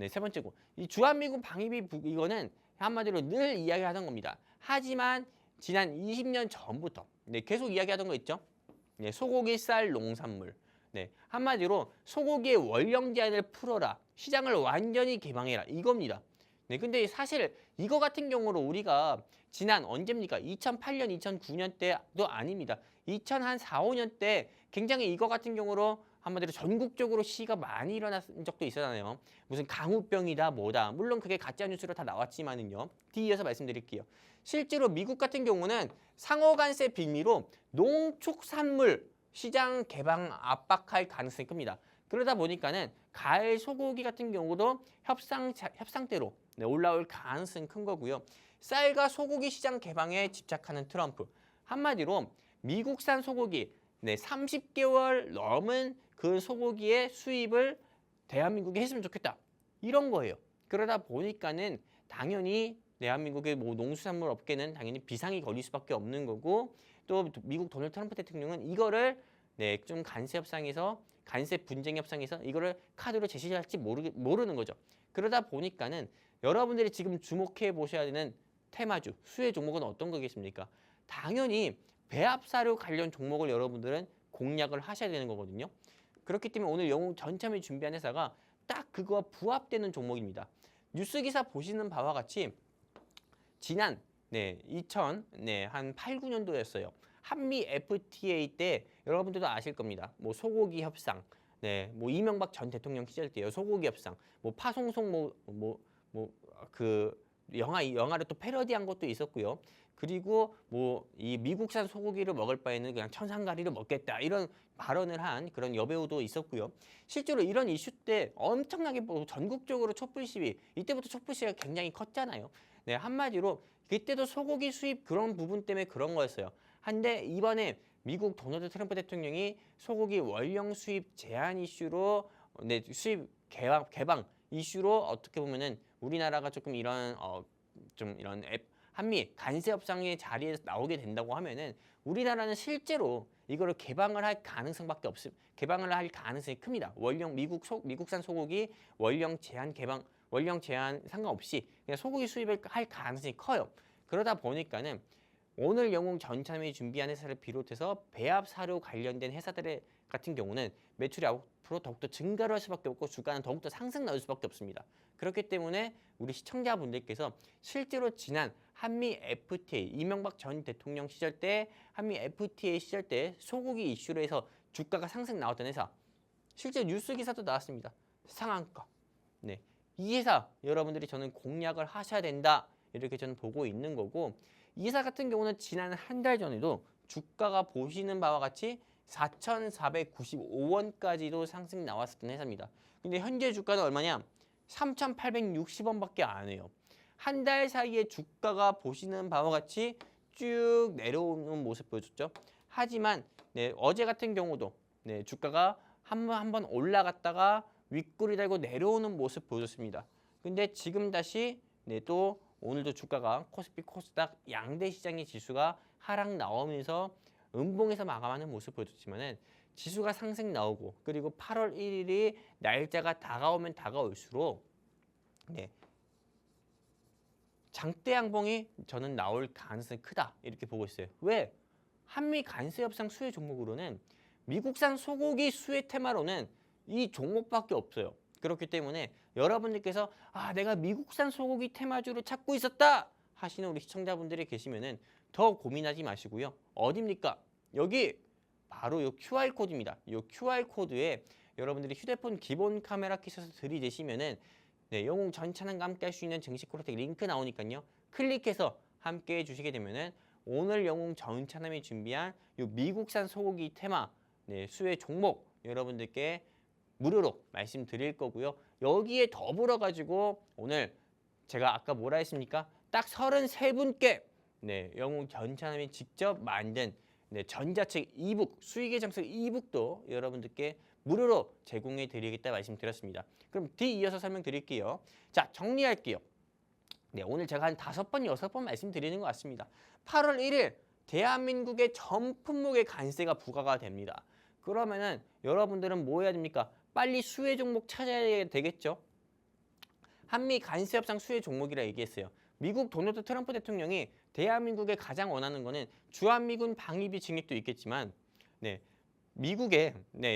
세 번째고, 이 주한미군 방위비 이거는 한마디로 늘 이야기하던 겁니다. 하지만 지난 20년 전부터 계속 이야기하던 거 있죠. 소고기, 쌀, 농산물. 한마디로 소고기의 원령 제한을 풀어라. 시장을 완전히 개방해라. 이겁니다. 근데 사실 이거 같은 경우로 우리가 지난 언제입니까? 2008년, 2009년 때도 아닙니다. 2004, 5년 때 굉장히 이거 같은 경우로 한마디로 전국적으로 시위가 많이 일어난 적도 있었잖아요. 무슨 강우병이다 뭐다. 물론 그게 가짜 뉴스로 다 나왔지만은요. 뒤이어서 말씀드릴게요. 실제로 미국 같은 경우는 상호간세 빌미로 농축산물 시장 개방 압박할 가능성이 큽니다. 그러다 보니까는 가을 소고기 같은 경우도 협상대로 올라올 가능성이 큰 거고요. 쌀과 소고기 시장 개방에 집착하는 트럼프. 한마디로 미국산 소고기 30개월 넘은 그 소고기의 수입을 대한민국이 했으면 좋겠다. 이런 거예요. 그러다 보니까는 당연히 대한민국의 농수산물 업계는 당연히 비상이 걸릴 수밖에 없는 거고 또 미국 도널드 트럼프 대통령은 이거를 좀 간세 협상에서 간세 분쟁 협상에서 이거를 카드로 제시할지 모르는 거죠. 그러다 보니까는 여러분들이 지금 주목해 보셔야 되는 테마주, 수혜 종목은 어떤 거겠습니까? 당연히 배합사료 관련 종목을 여러분들은 공략을 하셔야 되는 거거든요. 그렇기 때문에 오늘 영웅 전참을 준비한 회사가 딱 그거와 부합되는 종목입니다. 뉴스 기사 보시는 바와 같이 지난 한 8, 9년도였어요. 한미 FTA 때 여러분들도 아실 겁니다. 뭐 소고기 협상, 뭐 이명박 전 대통령 시절 때요. 소고기 협상, 뭐 파송송 그 영화를 또 패러디한 것도 있었고요. 그리고 뭐 이 미국산 소고기를 먹을 바에는 그냥 천상가리를 먹겠다 이런 발언을 한 그런 여배우도 있었고요. 실제로 이런 이슈 때 엄청나게 뭐 전국적으로 촛불 시위, 이때부터 촛불 시위가 굉장히 컸잖아요. 한마디로 그때도 소고기 수입 그런 부분 때문에 그런 거였어요. 한데 이번에 미국 도널드 트럼프 대통령이 소고기 원령 수입 제한 이슈로 수입 개방 이슈로 어떻게 보면은 우리나라가 조금 이런 좀 이런 한미 간세 협상의 자리에 나오게 된다고 하면은 우리나라는 실제로 이거를 개방을 할 가능성이 큽니다. 원령 미국산 소고기 원령 제한 상관없이 그냥 소고기 수입을 할 가능성이 커요. 그러다 보니까는 오늘 영웅 전참이 준비한 회사를 비롯해서 배합 사료 관련된 회사들 같은 경우는 매출이 앞으로 더욱더 증가를 할 수밖에 없고 주가는 더욱더 상승 나올 수밖에 없습니다. 그렇기 때문에 우리 시청자분들께서 실제로 지난 한미 FTA 이명박 전 대통령 시절 때 한미 FTA 시절 때 소고기 이슈로 해서 주가가 상승 나왔던 회사 실제 뉴스 기사도 나왔습니다. 상한가. 이 회사 여러분들이 저는 공략을 하셔야 된다 이렇게 저는 보고 있는 거고 이 회사 같은 경우는 지난 한 달 전에도 주가가 보시는 바와 같이 4,495원까지도 상승 나왔었던 회사입니다. 근데 현재 주가는 얼마냐? 3,860원밖에 안 해요. 한 달 사이에 주가가 보시는 바와 같이 쭉 내려오는 모습 보여줬죠. 하지만 어제 같은 경우도 주가가 한번 올라갔다가 윗골이 달고 내려오는 모습 보여줬습니다. 근데 지금 다시 또 오늘도 주가가 코스피 코스닥 양대 시장의 지수가 하락 나오면서 음봉에서 마감하는 모습 보여줬지만은 지수가 상승 나오고 그리고 8월 1일이 날짜가 다가오면 다가올수록 장대 양봉이 저는 나올 가능성이 크다 이렇게 보고 있어요. 왜? 한미 간세 협상 수혜 종목으로는 미국산 소고기 수혜 테마로는 이 종목밖에 없어요. 그렇기 때문에 여러분들께서 내가 미국산 소고기 테마주를 찾고 있었다 하시는 우리 시청자분들이 계시면은 더 고민하지 마시고요. 어딥니까? 여기 바로 이 QR코드입니다. 이 QR코드에 여러분들이 휴대폰 기본 카메라 켜셔서 들이대시면은 영웅 전찬환과 함께 할 수 있는 증시 콜라텍 링크 나오니까요. 클릭해서 함께 해주시게 되면은 오늘 영웅 전찬환이 준비한 이 미국산 소고기 테마 수혜 종목 여러분들께 무료로 말씀드릴 거고요. 여기에 더불어 가지고 오늘 제가 아까 뭐라 했습니까? 딱 33분께 영웅 전찬환이 직접 만든 전자책 이북 수익의 정석 이북도 여러분들께 무료로 제공해 드리겠다 말씀드렸습니다. 그럼 뒤이어서 설명드릴게요. 자, 정리할게요. 오늘 제가 한 5번, 6번 말씀드리는 것 같습니다. 8월 1일 대한민국의 전 품목의 관세가 부과가 됩니다. 그러면은 여러분들은 뭐 해야 됩니까? 빨리 수혜 종목 찾아야 되겠죠? 한미 간세 협상 수혜 종목이라 얘기했어요. 미국 도널드 트럼프 대통령이 대한민국에 가장 원하는 거는 주한미군 방위비 증액도 있겠지만 미국의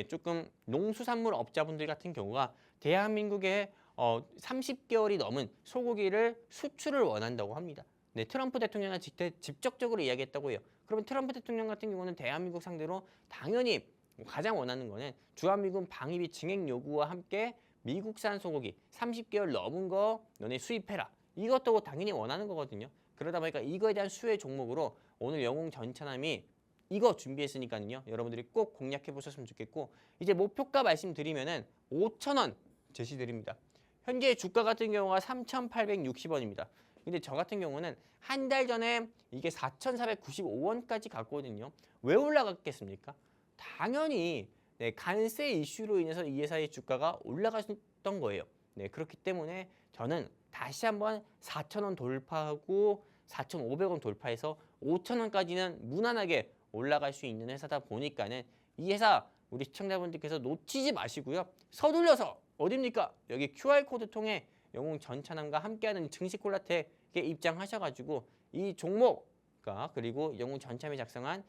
조금 농수산물 업자분들 같은 경우가 대한민국에 30개월이 넘은 소고기를 수출을 원한다고 합니다. 트럼프 대통령은 직접적으로 이야기했다고 해요. 그러면 트럼프 대통령 같은 경우는 대한민국 상대로 당연히 가장 원하는 거는 주한미군 방위비 증액 요구와 함께 미국산 소고기 30개월 넘은 거 너네 수입해라. 이것도 당연히 원하는 거거든요. 그러다 보니까 이거에 대한 수혜 종목으로 오늘 영웅 전찬함이 이거 준비했으니까요. 여러분들이 꼭 공략해 보셨으면 좋겠고 이제 목표가 말씀드리면은 5,000원 제시드립니다. 현재 주가 같은 경우가 3,860원입니다. 근데 저 같은 경우는 한 달 전에 이게 4,495원까지 갔거든요. 왜 올라갔겠습니까? 당연히 관세 이슈로 인해서 이 회사의 주가가 올라갔던 거예요. 그렇기 때문에 저는 다시 한번 4,000원 돌파하고 4,500원 돌파해서 5,000원까지는 무난하게 올라갈 수 있는 회사다 보니까는 이 회사 우리 시청자분들께서 놓치지 마시고요. 서둘러서 어딥니까? 여기 QR코드 통해 영웅 전찬함과 함께하는 증시 콜라텍에 입장하셔가지고 이 종목과 그리고 영웅 전찬함이 작성한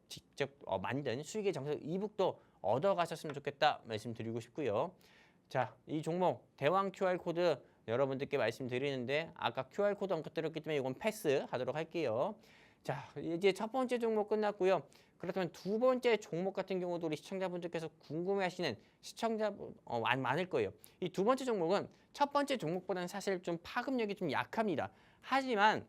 직접 만든 수익의 정석 이북도 얻어가셨으면 좋겠다 말씀드리고 싶고요. 자, 이 종목 대왕 QR코드 여러분들께 말씀드리는데 아까 QR코드 언급드렸기 때문에 이건 패스하도록 할게요. 자, 이제 첫 번째 종목 끝났고요. 그렇다면 두 번째 종목 같은 경우도 우리 시청자분들께서 궁금해하시는 시청자분 많을 거예요. 이 두 번째 종목은 첫 번째 종목보다는 사실 좀 파급력이 좀 약합니다. 하지만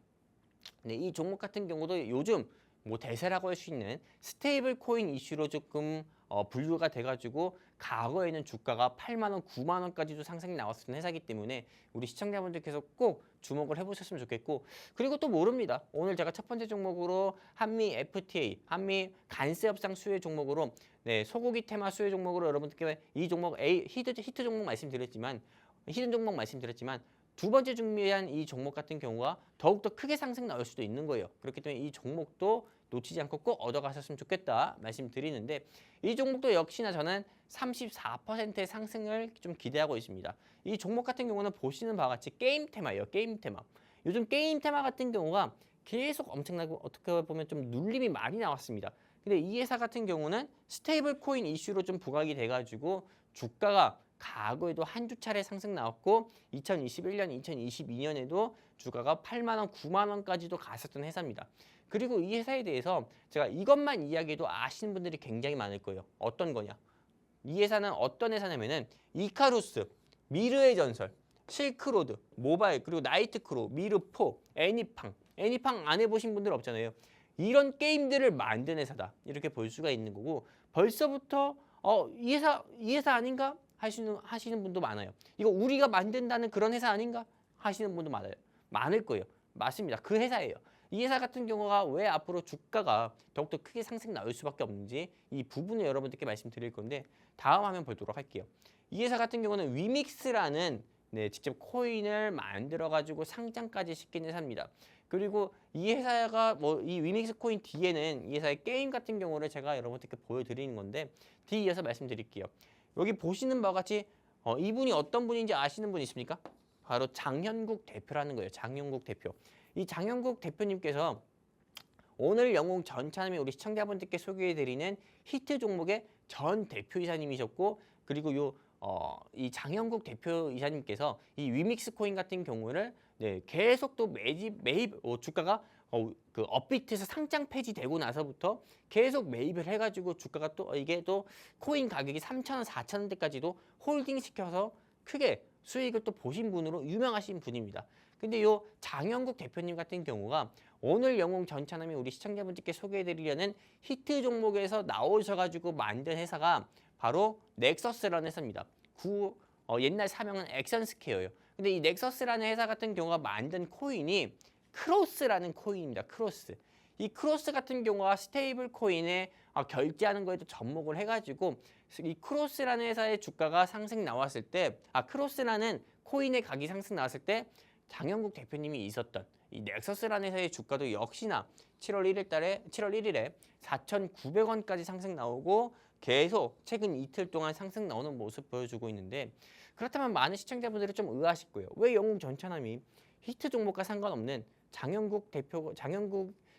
네, 이 종목 같은 경우도 요즘 뭐 대세라고 할 수 있는 스테이블 코인 이슈로 조금 분류가 돼가지고 과거에는 주가가 8만 원, 9만 원까지도 상승이 나왔던 회사이기 때문에 우리 시청자분들께서 꼭 주목을 해보셨으면 좋겠고, 그리고 또 모릅니다. 오늘 제가 첫 번째 종목으로 한미 FTA, 한미 관세 협상 수혜 종목으로 네, 소고기 테마 수혜 종목으로 여러분들께 이 종목 히트 종목 말씀드렸지만 히든 종목 말씀드렸지만 두 번째 준비한 이 종목 같은 경우가 더욱더 크게 상승 나올 수도 있는 거예요. 그렇기 때문에 이 종목도 놓치지 않고 꼭 얻어가셨으면 좋겠다 말씀드리는데, 이 종목도 역시나 저는 34%의 상승을 좀 기대하고 있습니다. 이 종목 같은 경우는 보시는 바와 같이 게임 테마예요. 게임 테마. 요즘 게임 테마 같은 경우가 계속 엄청나고 어떻게 보면 좀 눌림이 많이 나왔습니다. 근데 이 회사 같은 경우는 스테이블 코인 이슈로 좀 부각이 돼가지고 주가가 과거에도 한두 차례 상승 나왔고 2021년, 2022년에도 주가가 8만 원, 9만 원까지도 갔었던 회사입니다. 그리고 이 회사에 대해서 제가 이것만 이야기해도 아시는 분들이 굉장히 많을 거예요. 어떤 거냐? 이 회사는 어떤 회사냐면은 이카루스, 미르의 전설, 실크로드, 모바일, 그리고 나이트크로, 미르4, 애니팡 안 해보신 분들 없잖아요. 이런 게임들을 만든 회사다. 이렇게 볼 수가 있는 거고, 벌써부터 이 회사 아닌가? 하시는 분도 많아요. 이거 우리가 만든다는 그런 회사 아닌가? 하시는 분도 많을 거예요. 맞습니다. 그 회사예요. 이 회사 같은 경우가 왜 앞으로 주가가 더욱더 크게 상승 나올 수밖에 없는지 이 부분을 여러분들께 말씀드릴 건데, 다음 화면 보도록 할게요. 이 회사 같은 경우는 위믹스라는 직접 코인을 만들어 가지고 상장까지 시킨 회사입니다. 그리고 이 회사가 이 위믹스 코인 뒤에는 이 회사의 게임 같은 경우를 제가 여러분들께 보여드리는 건데, 뒤이어서 말씀드릴게요. 여기 보시는 바와 같이 이분이 어떤 분인지 아시는 분 있습니까? 바로 장현국 대표라는 거예요. 장현국 대표. 이 장현국 대표님께서 오늘 영웅 전차남이 우리 시청자분들께 소개해드리는 히트 종목의 전 대표이사님이셨고, 그리고 이 장현국 대표이사님께서 이 위믹스 코인 같은 경우를 계속 또 매입 주가가 그 업비트에서 상장 폐지되고 나서부터 계속 매입을 해가지고 주가가 또 이게 또 코인 가격이 3,000원, 4,000원대까지도 홀딩 시켜서 크게 수익을 또 보신 분으로 유명하신 분입니다. 근데 요 장현국 대표님 같은 경우가 오늘 영웅 전차남이 우리 시청자분들께 소개해드리려는 히트 종목에서 나오셔가지고 만든 회사가 바로 넥서스라는 회사입니다. 옛날 사명은 액션스퀘어예요. 근데 이 넥서스라는 회사 같은 경우가 만든 코인이 크로스라는 코인입니다. 크로스. 이 크로스 같은 경우가 스테이블 코인에 결제하는 거에도 접목을 해가지고 이 크로스라는 회사의 주가가 상승 나왔을 때, 크로스라는 코인의 가격이 상승 나왔을 때 장현국 대표님이 있었던 이 넥서스라는 회사의 주가도 역시나 7월 1일에 4,900원까지 상승 나오고 계속 최근 이틀 동안 상승 나오는 모습 보여주고 있는데, 그렇다면 많은 시청자분들이 좀 의아하실 거예요. 왜 영웅 전차남이 히트 종목과 상관없는 장현국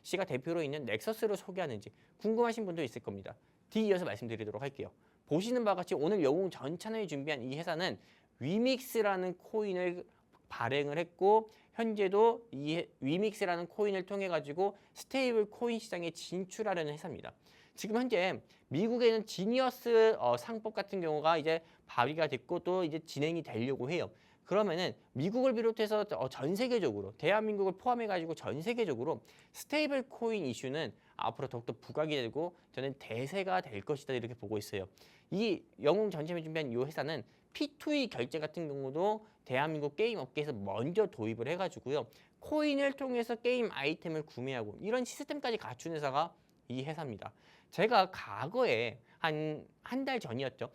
씨가 대표로 있는 넥서스를 소개하는지 궁금하신 분도 있을 겁니다. 뒤이어서 말씀드리도록 할게요. 보시는 바와 같이 오늘 영웅 전차남이 준비한 이 회사는 위믹스라는 코인을 발행을 했고, 현재도 이 위믹스라는 코인을 통해 가지고 스테이블 코인 시장에 진출하려는 회사입니다. 지금 현재 미국에는 지니어스 상법 같은 경우가 이제 발의가 됐고 또 이제 진행이 되려고 해요. 그러면은 미국을 비롯해서 전 세계적으로, 대한민국을 포함해 가지고 전 세계적으로 스테이블 코인 이슈는 앞으로 더욱더 부각이 되고 저는 대세가 될 것이다, 이렇게 보고 있어요. 이 영웅 전차남이 준비한 이 회사는 P2E 결제 같은 경우도 대한민국 게임 업계에서 먼저 도입을 해가지고요. 코인을 통해서 게임 아이템을 구매하고 이런 시스템까지 갖춘 회사가 이 회사입니다. 제가 과거에 한 달 전이었죠.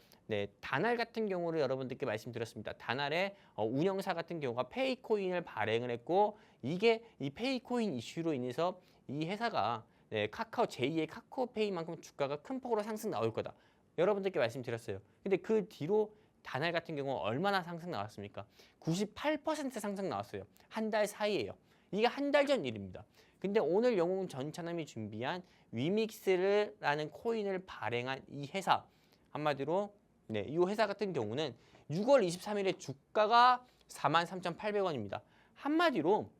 다날 같은 경우를 여러분들께 말씀드렸습니다. 다날의 운영사 같은 경우가 페이코인을 발행을 했고, 이게 이 페이코인 이슈로 인해서 이 회사가 제2의 카카오페이만큼 주가가 큰 폭으로 상승 나올 거다, 여러분들께 말씀드렸어요. 근데 그 뒤로 다날 같은 경우 얼마나 상승 나왔습니까? 98% 상승 나왔어요. 한 달 사이에요. 이게 한 달 전 일입니다. 근데 오늘 영웅 전차남이 준비한 위믹스라는 코인을 발행한 이 회사, 한마디로 이 회사 같은 경우는 6월 23일에 주가가 43,800원입니다. 한마디로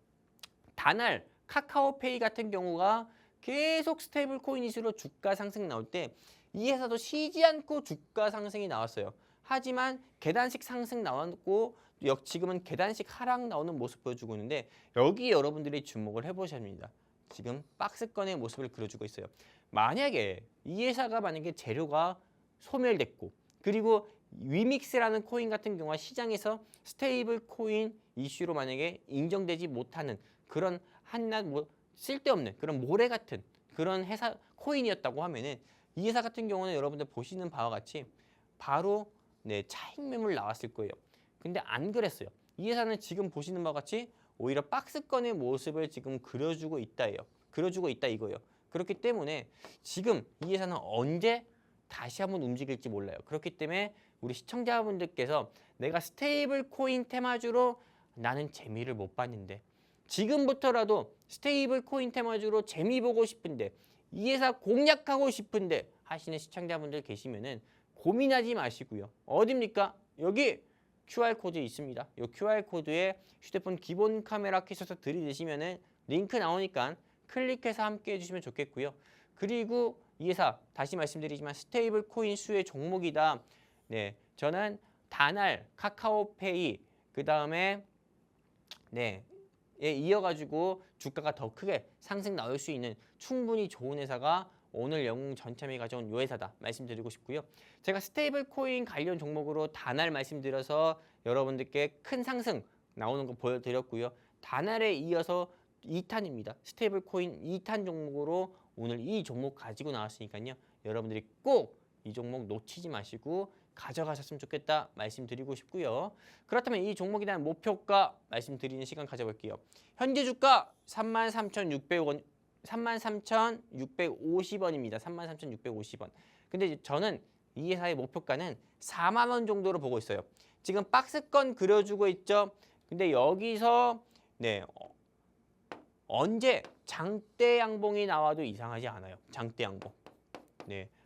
다날 카카오페이 같은 경우가 계속 스테이블 코인 이슈로 주가 상승 나올 때 이 회사도 쉬지 않고 주가 상승이 나왔어요. 하지만 계단식 상승 나왔고 지금은 계단식 하락 나오는 모습 보여주고 있는데 여기 여러분들이 주목을 해보셔야 합니다. 지금 박스권의 모습을 그려주고 있어요. 만약에 이 회사가 재료가 소멸됐고 그리고 위믹스라는 코인 같은 경우가 시장에서 스테이블 코인 이슈로 만약에 인정되지 못하는 그런 한낱 쓸데없는 그런 모래 같은 그런 회사 코인이었다고 하면은 이 회사 같은 경우는 여러분들 보시는 바와 같이 바로 차익 매물 나왔을 거예요. 근데 안 그랬어요. 이 회사는 지금 보시는 바와 같이 오히려 박스권의 모습을 지금 그려주고 있다예요. 그려주고 있다 이거예요. 그렇기 때문에 지금 이 회사는 언제 다시 한번 움직일지 몰라요. 그렇기 때문에 우리 시청자분들께서 내가 스테이블 코인 테마주로 나는 재미를 못 봤는데 지금부터라도 스테이블 코인 테마주로 재미 보고 싶은데 이 회사 공략하고 싶은데 하시는 시청자분들 계시면은 고민하지 마시고요. 어디입니까? 여기 QR코드 있습니다. 이 QR코드에 휴대폰 기본 카메라 켜셔서 들이대시면은 링크 나오니까 클릭해서 함께 해주시면 좋겠고요. 그리고 이 회사 다시 말씀드리지만 스테이블 코인 수의 종목이다. 네, 저는 다날, 카카오페이 그 다음에 이어가지고 주가가 더 크게 상승 나올 수 있는 충분히 좋은 회사가 오늘 영웅 전참이 가져온 요 회사다 말씀드리고 싶고요. 제가 스테이블 코인 관련 종목으로 다날 말씀드려서 여러분들께 큰 상승 나오는 거 보여드렸고요. 다날에 이어서 2탄입니다. 스테이블 코인 2탄 종목으로 오늘 이 종목 가지고 나왔으니까요. 여러분들이 꼭 이 종목 놓치지 마시고 가져가셨으면 좋겠다 말씀드리고 싶고요. 그렇다면 이 종목에 대한 목표가 말씀드리는 시간 가져볼게요. 현재 주가 33,600원, 33,650원입니다. 33,650원. 근데 저는 이 회사의 목표가는 4만 원 정도로 보고 있어요. 지금 박스권 그려주고 있죠. 근데 여기서 언제 장대 양봉이 나와도 이상하지 않아요. 장대 양봉.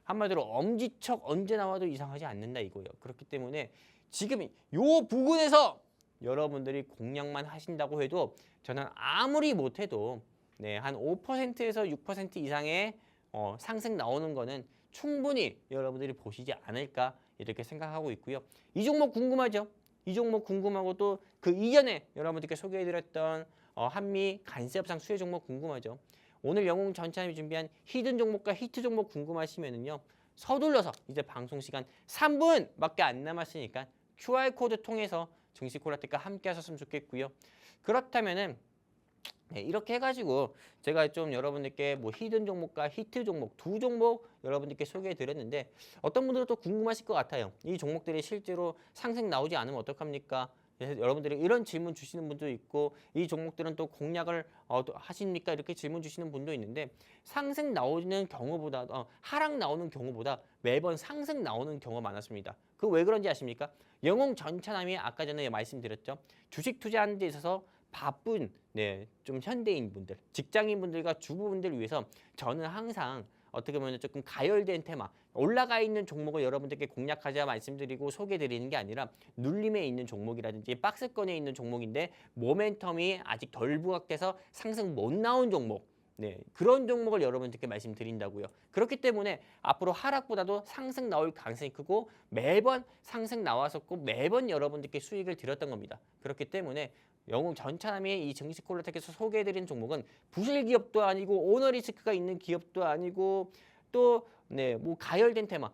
한마디로 엄지척 언제 나와도 이상하지 않는다 이거예요. 그렇기 때문에 지금 이 부분에서 여러분들이 공략만 하신다고 해도 저는 아무리 못해도 한 5%에서 6% 이상의 상승 나오는 거는 충분히 여러분들이 보시지 않을까 이렇게 생각하고 있고요. 이 종목 궁금하죠? 이 종목 궁금하고 또 그 이전에 여러분들께 소개해드렸던 한미 간세협상 수혜 종목 궁금하죠? 오늘 영웅 전차님이 준비한 히든 종목과 히트 종목 궁금하시면은요. 서둘러서 이제 방송 시간 3분밖에 안 남았으니까 QR코드 통해서 증시 콜라텍과 함께 하셨으면 좋겠고요. 그렇다면은 이렇게 해가지고 제가 좀 여러분들께 히든 종목과 히트 종목 두 종목 여러분들께 소개해 드렸는데 어떤 분들은 또 궁금하실 것 같아요. 이 종목들이 실제로 상승 나오지 않으면 어떡합니까? 여러분들이 이런 질문 주시는 분도 있고 이 종목들은 또 공략을 하십니까? 이렇게 질문 주시는 분도 있는데 상승 나오는 경우보다 하락 나오는 경우보다 매번 상승 나오는 경우가 많았습니다. 그 왜 그런지 아십니까? 영웅 전차남이 아까 전에 말씀드렸죠. 주식 투자하는 데 있어서 바쁜 좀 현대인 분들, 직장인 분들과 주부분들을 위해서 저는 항상 어떻게 보면 조금 가열된 테마, 올라가 있는 종목을 여러분들께 공략하자 말씀드리고 소개드리는 게 아니라 눌림에 있는 종목이라든지 박스권에 있는 종목인데 모멘텀이 아직 덜 부각돼서 상승 못 나온 종목, 그런 종목을 여러분들께 말씀드린다고요. 그렇기 때문에 앞으로 하락보다도 상승 나올 가능성이 크고 매번 상승 나왔었고 매번 여러분들께 수익을 드렸던 겁니다. 그렇기 때문에 영웅 전차남이 이 증시 콜라텍에서 소개해드린 종목은 부실 기업도 아니고 오너 리스크가 있는 기업도 아니고 또 가열된 테마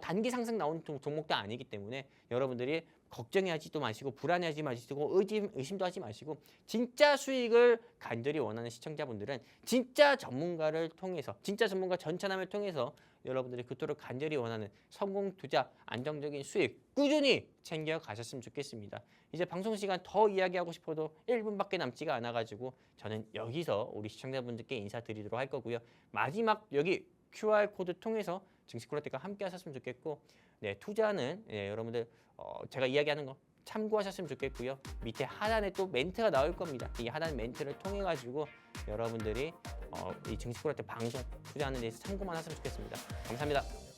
단기 상승 나온 종목도 아니기 때문에 여러분들이 걱정하지도 마시고 불안해하지 마시고 의심도 하지 마시고 진짜 수익을 간절히 원하는 시청자분들은 진짜 전문가를 통해서 진짜 전문가 전차남을 통해서 여러분들이 그토록 간절히 원하는 성공 투자 안정적인 수익 꾸준히 챙겨 가셨으면 좋겠습니다. 이제 방송 시간 더 이야기하고 싶어도 1분밖에 남지가 않아가지고 저는 여기서 우리 시청자분들께 인사드리도록 할 거고요. 마지막 여기 QR코드 통해서 증시 콜라텍과 함께 하셨으면 좋겠고 투자는 여러분들 제가 이야기하는 거 참고하셨으면 좋겠고요. 밑에 하단에 또 멘트가 나올 겁니다. 이 하단 멘트를 통해 가지고 여러분들이 이 증시 콜라텍 방송 투자하는 데서 참고만 하셨으면 좋겠습니다. 감사합니다.